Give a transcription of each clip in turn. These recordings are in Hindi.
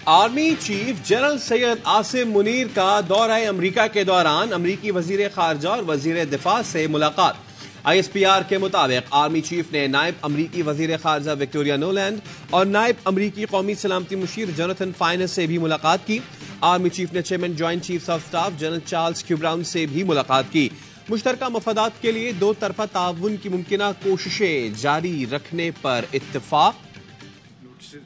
Army chief general Syed Asim Munir का दौरा अमरीका के दौरान अमरीकी वजीर खारजा और वजीर दिफा से मुलाकात। ISPR के मुताबिक आर्मी चीफ ने नायब अमरीकी वजीर खारजा विक्टोरिया नोलैंड और नायब अमरीकी कौमी सलामती मुशीर जोनाथन फाइनस से भी मुलाकात की। आर्मी चीफ ने chairman joint chief of staff general Charles Q brown से भी मुलाकात की। मुश्तरका मफादात के लिए दो तरफा ताउन की मुमकिना कोशिशें जारी रखने पर इत्तेफाक।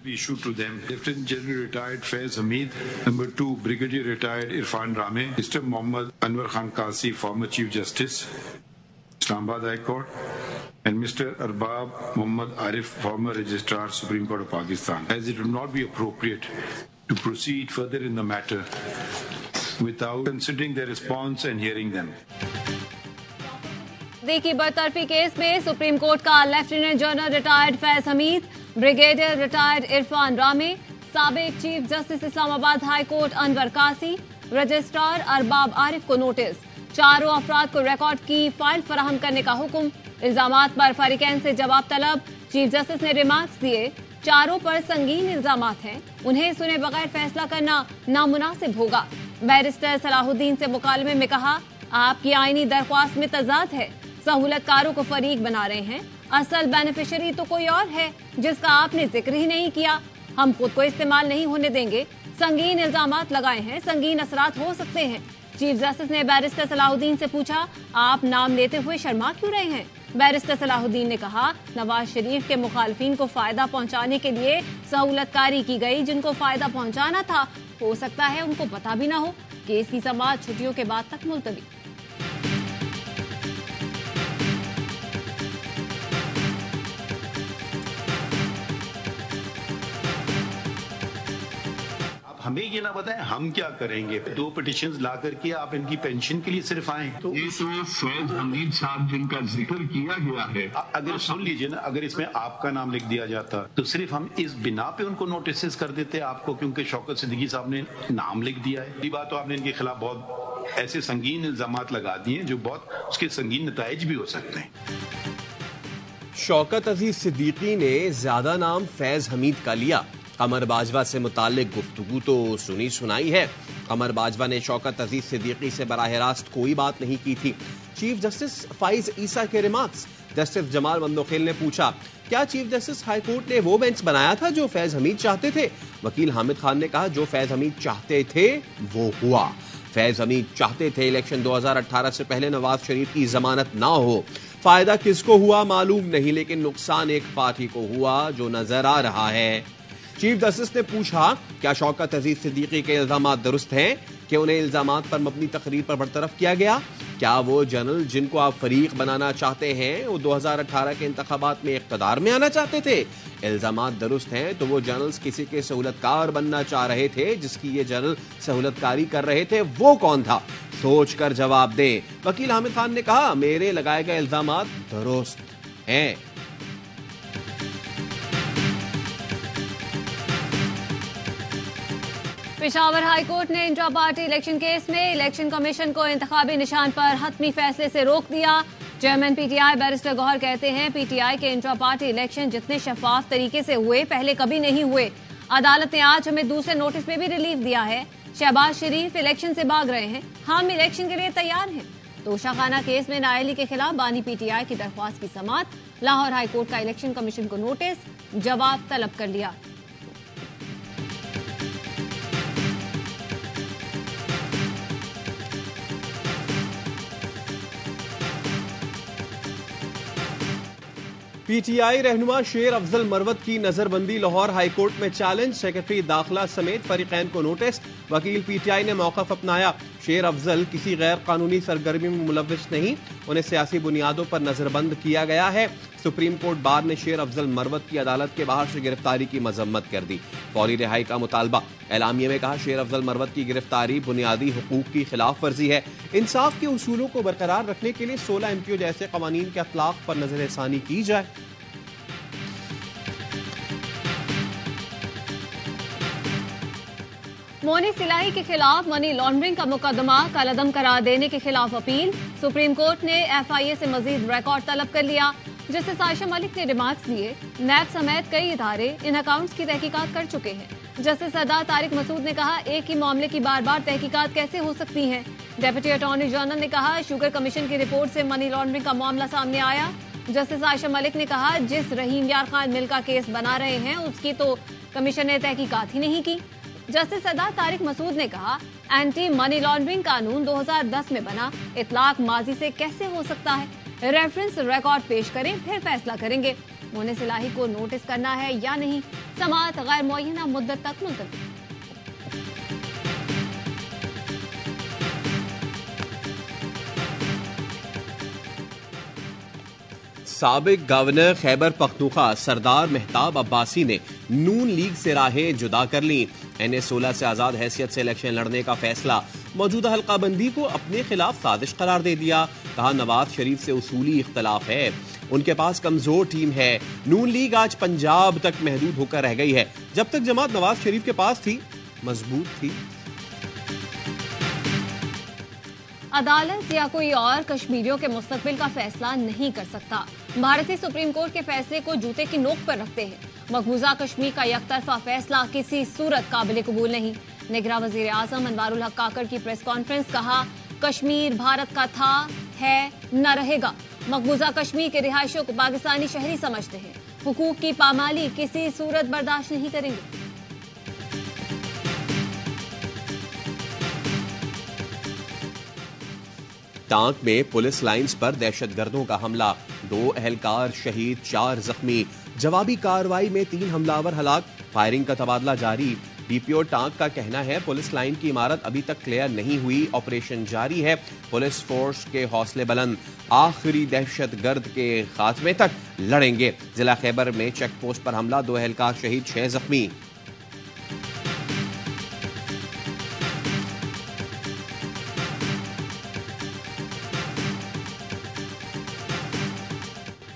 Be issued to them. Lieutenant General retired Faiz Hamid, number 2 Brigadier retired Irfan Rame, Mr. Mohammad Anwar Khan Kasi, former Chief Justice, Islamabad High Court, and Mr. Arbab Muhammad Arif, former Registrar, Supreme Court of Pakistan. As it would not be appropriate to proceed further in the matter without considering their response and hearing them. देखिए, बरतरफी केस में सुप्रीम कोर्ट का lieutenant general retired Faiz Hamid, brigadier retired Irfan रामे, साबिक chief justice Islamabad high court Anwar कासी, रजिस्ट्रार अरबाब आरिफ को नोटिस, चारों अफराद को रिकॉर्ड की फाइल फराहम करने का हुक्म। इल्जामात पर फरीकैन से जवाब तलब। चीफ जस्टिस ने रिमार्क्स दिए, चारों पर संगीन इल्जामात हैं, उन्हें सुने बगैर फैसला करना नामुनासिब होगा। बैरिस्टर सलाहुद्दीन से मुकालमे में कहा, आपकी आईनी दरख्वास्त में तजाद है, सहूलतकारों को फरीक बना रहे हैं, असल बेनिफिशियरी तो कोई और है जिसका आपने जिक्र ही नहीं किया। हम खुद को इस्तेमाल नहीं होने देंगे। संगीन इल्जामात लगाए हैं, संगीन असरात हो सकते हैं। चीफ जस्टिस ने बैरिस्टर सलाहुद्दीन से पूछा, आप नाम लेते हुए शर्मा क्यों रहे हैं? बैरिस्टर सलाहुद्दीन ने कहा, नवाज शरीफ के मुखालफिन को फायदा पहुंचाने के लिए सहूलतकारी की गई, जिनको फायदा पहुंचाना था हो सकता है उनको पता भी न हो। केस की समाअत छुट्टियों के बाद तक मुलतवी। हमें ये ना बताएं हम क्या करेंगे। 2 पिटिशंस ला करके आप इनकी पेंशन के लिए सिर्फ आए तो ये तो फैज हमीद साहब जिनका जिक्र किया गया है, अगर सुन लीजिए ना, अगर इसमें आपका नाम लिख दिया जाता तो सिर्फ हम इस बिना पे उनको नोटिस कर देते आपको, क्योंकि शौकत सिद्दीकी साहब ने नाम लिख दिया है। ये बात तो आपने इनके खिलाफ बहुत ऐसे संगीन इल्जामात लगा दिए जो बहुत उसके संगीन नताइज भी हो सकते हैं। शौकत अजीज सिद्दीकी ने ज्यादा नाम फैज हमीद का लिया। कमर बाजवा से मुताल्लिक गुफ्तगू तो सुनी सुनाई है। कमर बाजवा ने शौकत अजीज सिद्दीकी से बराह रास्त कोई बात नहीं की थी। चीफ जस्टिस फाइज ईसा के रिमार्क्स। जस्टिस जमाल मंदोखेल ने पूछा, क्या चीफ जस्टिस हाई कोर्ट ने वो बेंच बनाया था जो फैज हमीद चाहते थे? वकील हामिद खान ने कहा, जो फैज हमीद चाहते थे वो हुआ। फैज हमीद चाहते थे इलेक्शन 2018 से पहले नवाज शरीफ की जमानत ना हो। फायदा किसको हुआ मालूम नहीं, लेकिन नुकसान एक पार्टी को हुआ जो नजर आ रहा है। चीफ जस्टिस ने पूछा, क्या शौकत अजीज सिद्दीकी के इल्जामात दुरुस्त हैं कि उन्हें इल्जामात पर मबनी तकरीर पर बरतरफ किया गया? क्या वो जनरल जिनको आप फरीक बनाना चाहते हैं वो 2018 के इंतखाबात में इख्तदार में आना चाहते थे? इल्जामात दुरुस्त हैं तो वो जनरल्स किसी के सहूलतकार बनना चाह रहे थे, जिसकी ये जनरल सहूलतकारी कर रहे थे वो कौन था? सोच कर जवाब दें। वकील हामिद खान ने कहा, मेरे लगाए गए इल्जामात दुरुस्त हैं। पेशावर हाई कोर्ट ने इंट्रा पार्टी इलेक्शन केस में इलेक्शन कमीशन को इंतखाबी निशान पर हतमी फैसले से रोक दिया। चेयरमैन PTI बैरिस्टर गौहर कहते हैं, PTI के इंट्रा पार्टी इलेक्शन जितने शफाफ तरीके से हुए पहले कभी नहीं हुए। अदालत ने आज हमें दूसरे नोटिस में भी रिलीफ दिया है। शहबाज शरीफ इलेक्शन से भाग रहे हैं, हम इलेक्शन के लिए तैयार हैं। तोशाखाना केस में नायली के खिलाफ बानी PTI की दरख्वास्त की समाअत। लाहौर हाई कोर्ट का इलेक्शन कमीशन को नोटिस, जवाब तलब कर लिया। PTI रहनुमा शेर अफजल मरवत की नजरबंदी लाहौर हाईकोर्ट में चैलेंज। सेक्रेटरी दाखिला समेत फरीकैन को नोटिस। वकील PTI ने मौक़िफ़ अपनाया, शेर अफजल किसी गैर कानूनी सरगर्मी में मुलव्विस नहीं, उन्हें सियासी बुनियादों पर नजरबंद किया गया है। सुप्रीम कोर्ट बार ने शेर अफजल मरवत की अदालत के बाहर से गिरफ्तारी की मजम्मत कर दी। फौरी रिहाई का मुतालबा। एलामिये में कहा, शेर अफजल मरवत की गिरफ्तारी बुनियादी हुकूक की खिलाफ वर्जी है। इंसाफ के उसूलों को बरकरार रखने के लिए 16 MPO जैसे कवानीन के अतलाक पर नजरसानी की जाए। मोनी सिलाही के खिलाफ मनी लॉन्ड्रिंग का मुकदमा कलअदम करार देने के खिलाफ अपील। सुप्रीम कोर्ट ने FIA से मजीद रिकॉर्ड तलब कर लिया। जस्टिस आयशा मलिक ने रिमार्क्स दिए, नैब समेत कई इदारे इन अकाउंट्स की तहकीकात कर चुके हैं। जस्टिस सरदार तारिक मसूद ने कहा, एक ही मामले की बार बार तहकीकात कैसे हो सकती हैं। डेप्यूटी अटॉर्नी जनरल ने कहा, शुगर कमीशन की रिपोर्ट से मनी लॉन्ड्रिंग का मामला सामने आया। जस्टिस आयशा मलिक ने कहा, जिस रहीम यार खान मिल का केस बना रहे हैं उसकी तो कमीशन ने तहकीकात ही नहीं की। जस्टिस सरदार तारिक मसूद ने कहा, एंटी मनी लॉन्ड्रिंग कानून 2010 में बना, इतलाक माजी से कैसे हो सकता है। रेफरेंस रिकॉर्ड पेश करें फिर फैसला करेंगे। मोनिस इलाही को नोटिस करना है या नहीं, समाअत गैर मुअय्यना मुद्दत तक मुलतवी। साबिक गवर्नर खैबर पख्तूनख्वा सरदार मेहताब अब्बासी ने नून लीग से राहें जुदा कर ली। NA-16 से आजाद हैसियत से इलेक्शन लड़ने का फैसला मौजूदा हल्काबंदी को अपने खिलाफ साजिश करार दे दिया। कहा, नवाज शरीफ से उसूली इख्तलाफ है, उनके पास कमजोर टीम है। नून लीग आज पंजाब तक महदूद होकर रह गई है, जब तक जमात नवाज शरीफ के पास थी मजबूत थी। अदालत या कोई और कश्मीरियों के मुस्तकबिल का फैसला नहीं कर सकता। भारतीय सुप्रीम कोर्ट के फैसले को जूते की नोक पर रखते हैं। मकबूजा कश्मीर का एकतरफा फैसला किसी सूरत काबिल कबूल नहीं। निगरां वजीर आजम अनवारुल हक काकड़ की प्रेस कॉन्फ्रेंस, कहा, कश्मीर भारत का था, है, न रहेगा। मकबूजा कश्मीर के रिहायशियों को पाकिस्तानी शहरी समझते हैं। हुकूक की पामाली किसी सूरत बर्दाश्त नहीं करेंगे। टांक में पुलिस लाइंस पर दहशतगर्दों का हमला, 2 अहलकार शहीद, 4 जख्मी। जवाबी कार्रवाई में 3 हमलावर हलाक, फायरिंग का तबादला जारी। डीपीओ टांक का कहना है, पुलिस लाइन की इमारत अभी तक क्लियर नहीं हुई, ऑपरेशन जारी है। पुलिस फोर्स के हौसले बुलंद, आखिरी दहशतगर्द के खात्मे तक लड़ेंगे। जिला खैबर में चेक पोस्ट पर हमला, 2 अहलकार शहीद, 6 जख्मी।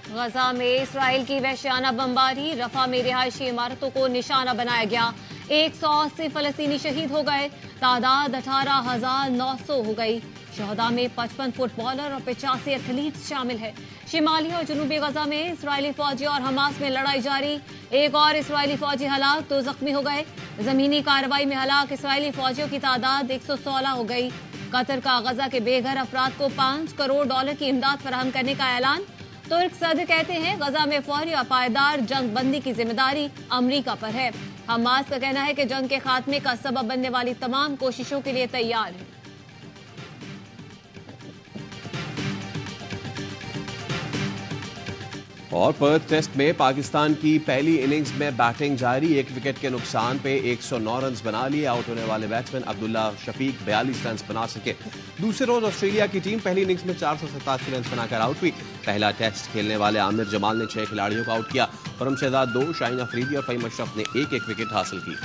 गजा में इसराइल की वहशियाना बमबारी, रफा में रिहायशी इमारतों को निशाना बनाया गया। 180 फलस्तीनी शहीद हो गए, तादाद 18,900 हो गई। शहदा में 55 फुटबॉलर और 85 एथलीट्स शामिल है। शिमाली और जनूबी गजा में इसराइली फौजी और हमास में लड़ाई जारी, एक और इसराइली फौजी हलाक, 2 जख्मी हो गए। जमीनी कार्रवाई में हलाक इसराइली फौजियों की तादाद 116 हो गई। कतर का गजा के बेघर अफराद को $5 करोड़ की इमदाद फराहम करने का ऐलान। तुर्क सदर कहते हैं, गजा में फौरी और पायदार जंग बंदी की जिम्मेदारी अमरीका पर है। हमास का कहना है कि जंग के खात्मे का सबब बनने वाली तमाम कोशिशों के लिए तैयार है। और पर्थ टेस्ट में पाकिस्तान की पहली इनिंग्स में बैटिंग जारी, 1 विकेट के नुकसान पे 109 रन बना लिए। आउट होने वाले बैट्समैन अब्दुल्ला शफीक 42 रन बना सके। दूसरे रोज ऑस्ट्रेलिया की टीम पहली इनिंग्स में 487 रन बनाकर आउट हुई। पहला टेस्ट खेलने वाले आमिर जमाल ने 6 खिलाड़ियों को आउट किया। परम शहजाद 2, शाहीन अफरीदी और फहीम अशरफ ने 1-1 विकेट हासिल की।